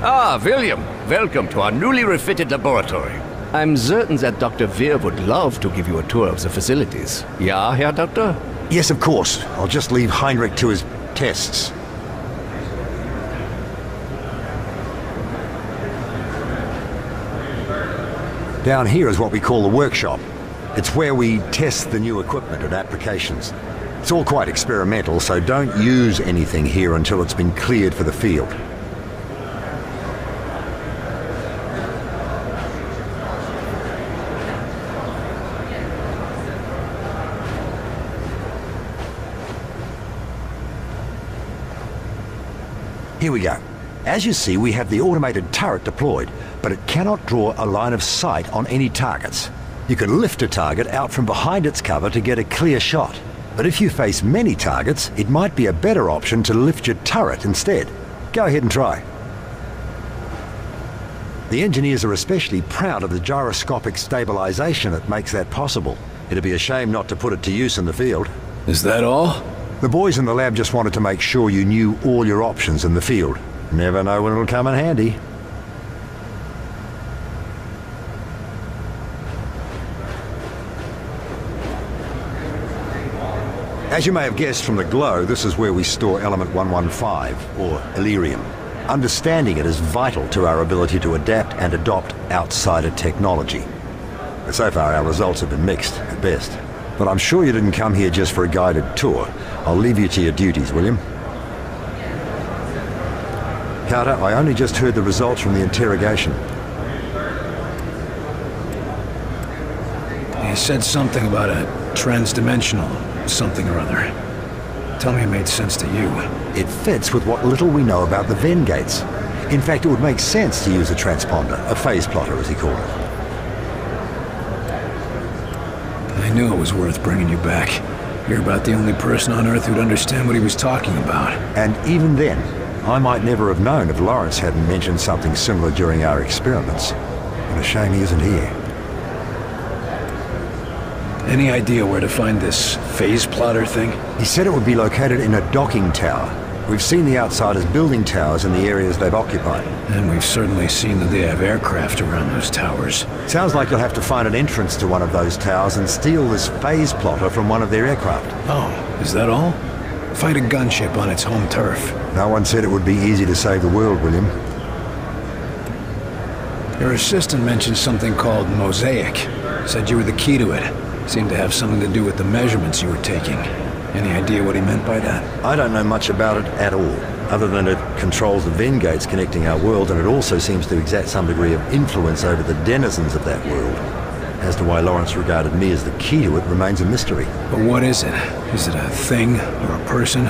Ah, William, welcome to our newly refitted laboratory. I'm certain that Dr. Weir would love to give you a tour of the facilities. Yeah, Herr Doctor? Yes, of course. I'll just leave Heinrich to his tests. Down here is what we call the workshop. It's where we test the new equipment and applications. It's all quite experimental, so don't use anything here until it's been cleared for the field. Here we go. As you see, we have the automated turret deployed, but it cannot draw a line of sight on any targets. You can lift a target out from behind its cover to get a clear shot. But if you face many targets, it might be a better option to lift your turret instead. Go ahead and try. The engineers are especially proud of the gyroscopic stabilization that makes that possible. It'd be a shame not to put it to use in the field. Is that all? The boys in the lab just wanted to make sure you knew all your options in the field. Never know when it'll come in handy. As you may have guessed from the glow, this is where we store element 115, or Illyrium. Understanding it is vital to our ability to adapt and adopt outsider technology. But so far our results have been mixed, at best. But I'm sure you didn't come here just for a guided tour. I'll leave you to your duties, William. Carter, I only just heard the results from the interrogation. He said something about a transdimensional something or other. Tell me it made sense to you. It fits with what little we know about the Venn gates. In fact, it would make sense to use a transponder, a phase plotter as he called it. I knew it was worth bringing you back. You're about the only person on Earth who'd understand what he was talking about. And even then, I might never have known if Lawrence hadn't mentioned something similar during our experiments. And a shame he isn't here. Any idea where to find this phase plotter thing? He said it would be located in a docking tower. We've seen the outsiders building towers in the areas they've occupied. And we've certainly seen that they have aircraft around those towers. Sounds like you'll have to find an entrance to one of those towers and steal this phase plotter from one of their aircraft. Oh, is that all? Fight a gunship on its home turf. No one said it would be easy to save the world, William. Your assistant mentioned something called Mosaic. Said you were the key to it. Seemed to have something to do with the measurements you were taking. Any idea what he meant by that? I don't know much about it at all, other than it controls the Venn gates connecting our world, and it also seems to exert some degree of influence over the denizens of that world. As to why Lawrence regarded me as the key to it remains a mystery. But what is it? Is it a thing or a person?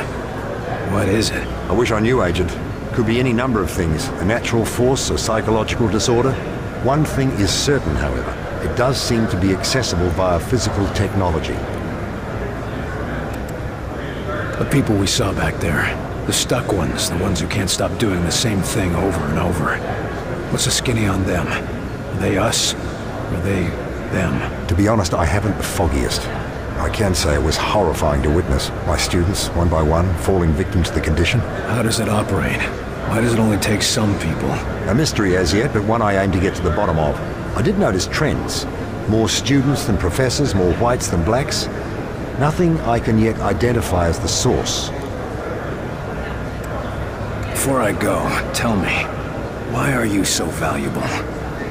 What is it? I wish I knew, Agent. Could be any number of things. A natural force, a psychological disorder. One thing is certain, however. It does seem to be accessible via physical technology. The people we saw back there. The stuck ones, the ones who can't stop doing the same thing over and over. What's the skinny on them? Are they us? Or are they them? To be honest, I haven't the foggiest. I can say it was horrifying to witness. My students, one by one, falling victim to the condition. How does it operate? Why does it only take some people? A mystery as yet, but one I aim to get to the bottom of. I did notice trends. More students than professors, more whites than blacks. Nothing I can yet identify as the source. Before I go, tell me, why are you so valuable?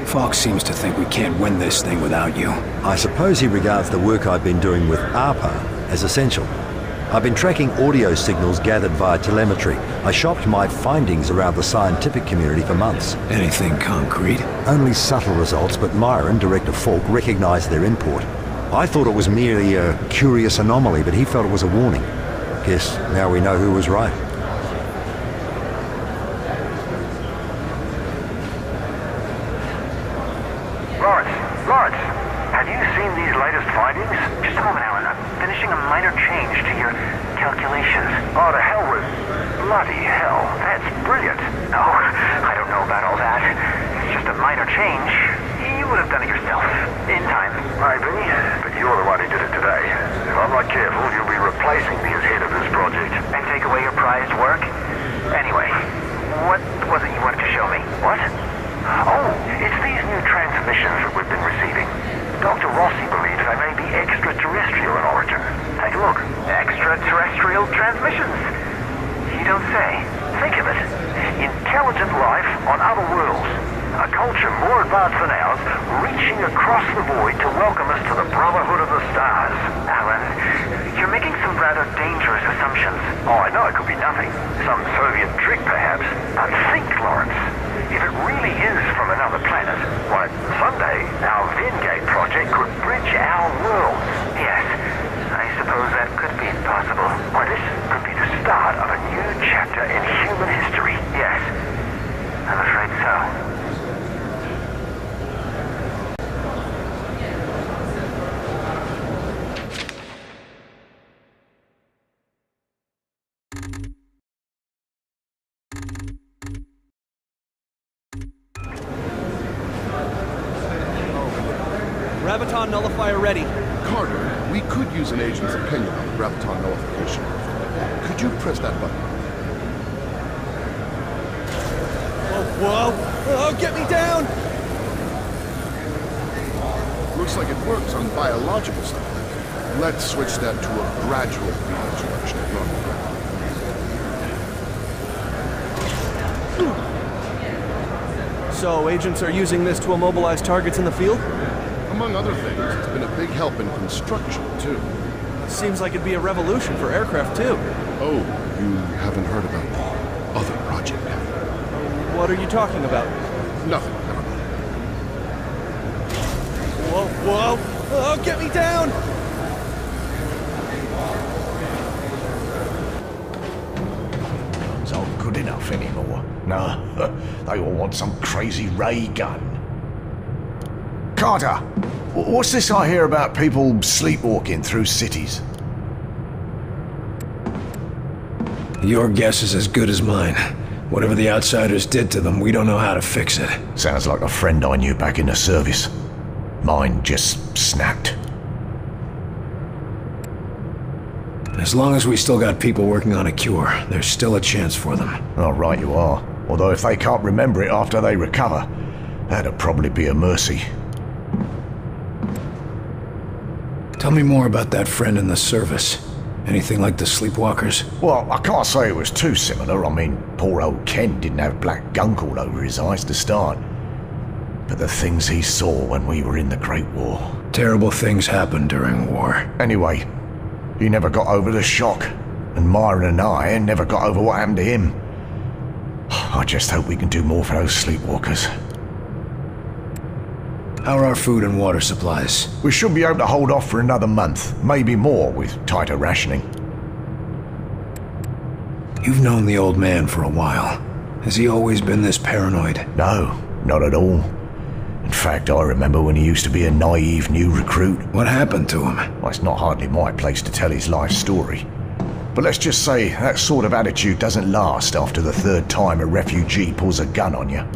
Fox seems to think we can't win this thing without you. I suppose he regards the work I've been doing with ARPA as essential. I've been tracking audio signals gathered via telemetry. I shopped my findings around the scientific community for months. Anything concrete? Only subtle results, but Myron, Director Falk, recognized their import. I thought it was merely a curious anomaly, but he felt it was a warning. Guess now we know who was right. Lawrence, have you seen these latest findings? Just a moment, Alan. I'm finishing a minor change to your calculations. Oh, to hell with... Bloody hell. That's brilliant. Oh, I don't know about all that. It's just a minor change. You would have done it yourself. In time. Maybe, but you're the one who did it today. If I'm not careful, you'll be replacing me as head of this project. And take away your prize on other worlds. A culture more advanced than ours, reaching across the void to welcome us to the Brotherhood of the Stars. Alan, you're making some rather dangerous assumptions. Oh, I know it could be nothing. Some Soviet trick, perhaps. But think, Lawrence. If it really is from another planet, why, someday our Vingate project could bridge our worlds. Yes, I suppose that could be possible. Why, this could be the start of a new chapter in human history. Yes, I'm afraid so. Graviton nullifier ready. Carter, we could use an agent's opinion on the graviton nullification. Could you press that button? Whoa! Oh, get me down! Looks like it works on biological stuff. Let's switch that to a gradual beam introduction at normal gravity. So, agents are using this to immobilize targets in the field? Among other things, it's been a big help in construction, too. Seems like it'd be a revolution for aircraft, too. Oh, you haven't heard about the other project, have you? What are you talking about? Nothing, never mind. Whoa! Oh, get me down! It's not good enough anymore. No, they all want some crazy ray gun. Carter, what's this I hear about people sleepwalking through cities? Your guess is as good as mine. Whatever the outsiders did to them, we don't know how to fix it. Sounds like a friend I knew back in the service. Mine just snapped. As long as we still got people working on a cure, there's still a chance for them. Oh, right you are. Although if they can't remember it after they recover, that'd probably be a mercy. Tell me more about that friend in the service. Anything like the sleepwalkers? Well, I can't say it was too similar. I mean, poor old Ken didn't have black gunk all over his eyes to start. But the things he saw when we were in the Great War. Terrible things happen during war. Anyway, he never got over the shock. And Myron and I never got over what happened to him. I just hope we can do more for those sleepwalkers. How are our food and water supplies? We should be able to hold off for another month, maybe more with tighter rationing. You've known the old man for a while. Has he always been this paranoid? No, not at all. In fact, I remember when he used to be a naive new recruit. What happened to him? Well, it's not hardly my place to tell his life story. But let's just say that sort of attitude doesn't last after the third time a refugee pulls a gun on you.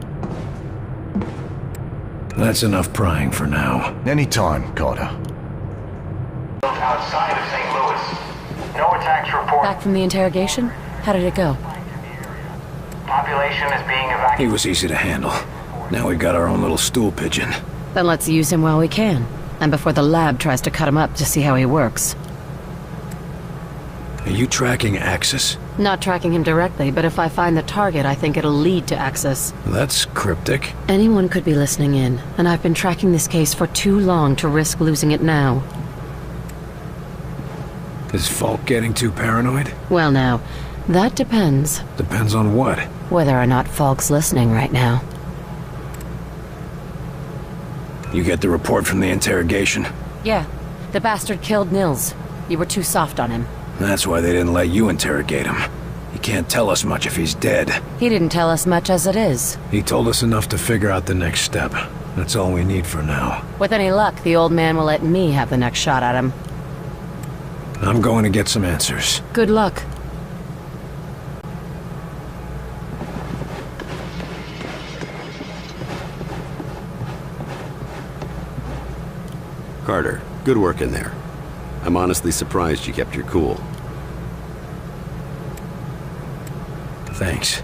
That's enough prying for now. Anytime, Carter. Outside of St. Louis. No attacks reported. Back from the interrogation? How did it go? Population is being evacuated. He was easy to handle. Now we've got our own little stool pigeon. Then let's use him while we can. And before the lab tries to cut him up to see how he works. Are you tracking Axis? Not tracking him directly, but if I find the target, I think it'll lead to Axis. That's cryptic. Anyone could be listening in, and I've been tracking this case for too long to risk losing it now. Is Falk getting too paranoid? Well now, that depends. Depends on what? Whether or not Falk's listening right now. You get the report from the interrogation? Yeah, the bastard killed Nils. You were too soft on him. That's why they didn't let you interrogate him. He can't tell us much if he's dead. He didn't tell us much as it is. He told us enough to figure out the next step. That's all we need for now. With any luck, the old man will let me have the next shot at him. I'm going to get some answers. Good luck. Carter, good work in there. I'm honestly surprised you kept your cool. Thanks.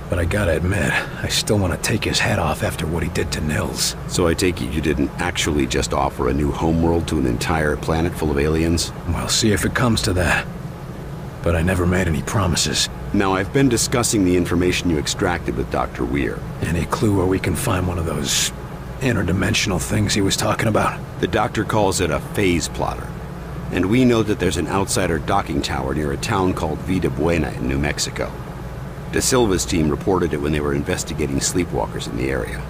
But I gotta admit, I still want to take his head off after what he did to Nils. So I take it you didn't actually just offer a new homeworld to an entire planet full of aliens? We'll see if it comes to that. But I never made any promises. Now, I've been discussing the information you extracted with Dr. Weir. Any clue where we can find one of those interdimensional things he was talking about? The doctor calls it a phase plotter. And we know that there's an outsider docking tower near a town called Vida Buena in New Mexico. De Silva's team reported it when they were investigating sleepwalkers in the area.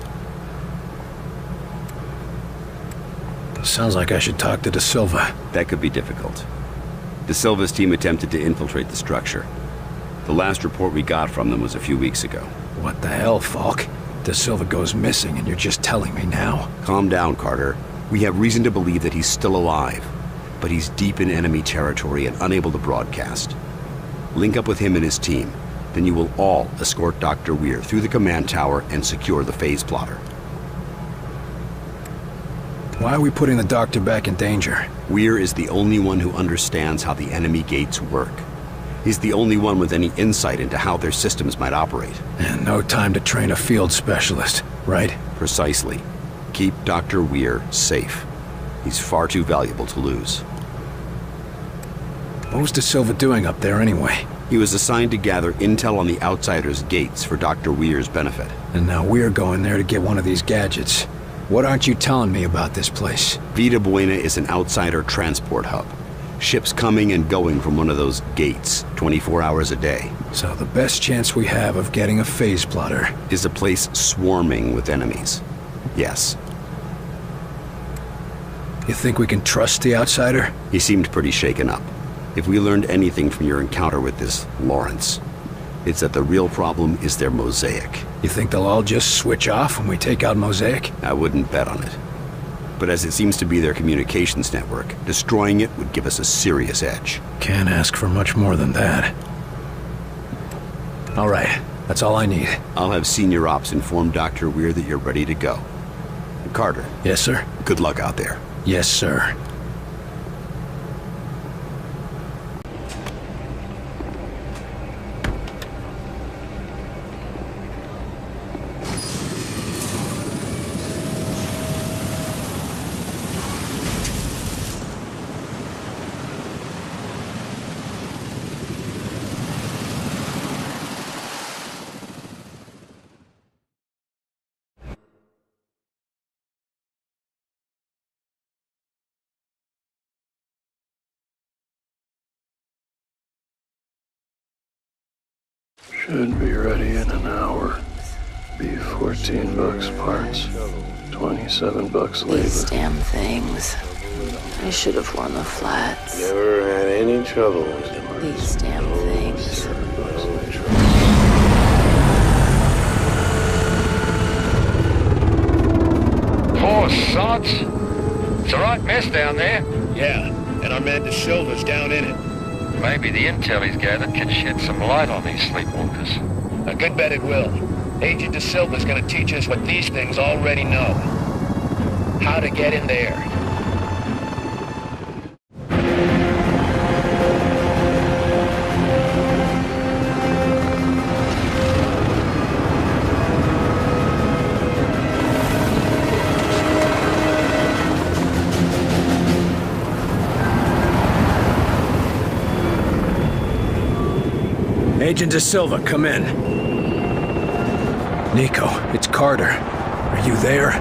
Sounds like I should talk to De Silva. That could be difficult. De Silva's team attempted to infiltrate the structure. The last report we got from them was a few weeks ago. What the hell, Falk? De Silva goes missing and you're just telling me now? Calm down, Carter. We have reason to believe that he's still alive, but he's deep in enemy territory and unable to broadcast. Link up with him and his team. Then you will all escort Dr. Weir through the command tower and secure the phase plotter. Why are we putting the doctor back in danger? Weir is the only one who understands how the enemy gates work. He's the only one with any insight into how their systems might operate. And no time to train a field specialist, right? Precisely. Keep Dr. Weir safe. He's far too valuable to lose. What was De Silva doing up there anyway? He was assigned to gather intel on the Outsider's gates for Dr. Weir's benefit. And now we're going there to get one of these gadgets. What aren't you telling me about this place? Vida Buena is an Outsider transport hub. Ships coming and going from one of those gates, 24 hours a day. So the best chance we have of getting a phase plotter is a place swarming with enemies. Yes. You think we can trust the Outsider? He seemed pretty shaken up. If we learned anything from your encounter with this Lawrence, it's that the real problem is their mosaic. You think they'll all just switch off when we take out Mosaic? I wouldn't bet on it. But as it seems to be their communications network, destroying it would give us a serious edge. Can't ask for much more than that. All right, that's all I need. I'll have Senior Ops inform Dr. Weir that you're ready to go. Carter. Yes, sir? Good luck out there. Yes, sir. Should be ready in an hour. Be $14 parts. $27 labor. These damn things. I should have worn the flats. Never had any trouble with them. These damn things. Poor sods. It's a right mess down there. Yeah, and our man De Silva's down in it. Maybe the intel he's gathered can shed some light on these sleepwalkers. A good bet it will. Agent De Silva's gonna teach us what these things already know. How to get in there. Agent De Silva, come in. Nico, it's Carter. Are you there?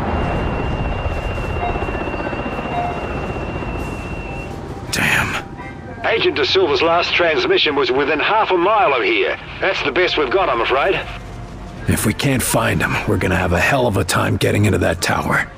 Damn. Agent De Silva's last transmission was within half a mile of here. That's the best we've got, I'm afraid. If we can't find him, we're gonna have a hell of a time getting into that tower.